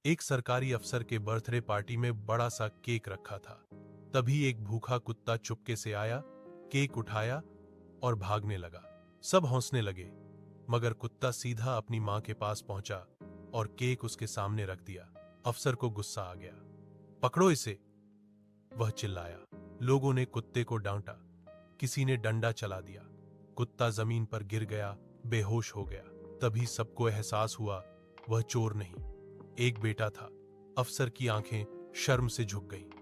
एक सरकारी अफसर के बर्थडे पार्टी में बड़ा सा केक रखा था। तभी एक भूखा कुत्ता चुपके से आया, केक उठाया और भागने लगा। सब हंसने लगे, मगर कुत्ता सीधा अपनी मां के पास पहुंचा और केक उसके सामने रख दिया। अफसर को गुस्सा आ गया। पकड़ो इसे, वह चिल्लाया। लोगों ने कुत्ते को डांटा, किसी ने डंडा चला दिया। कुत्ता जमीन पर गिर गया, बेहोश हो गया। तभी सबको एहसास हुआ वह चोर नहीं, एक बेटा था। अफसर की आंखें शर्म से झुक गईं।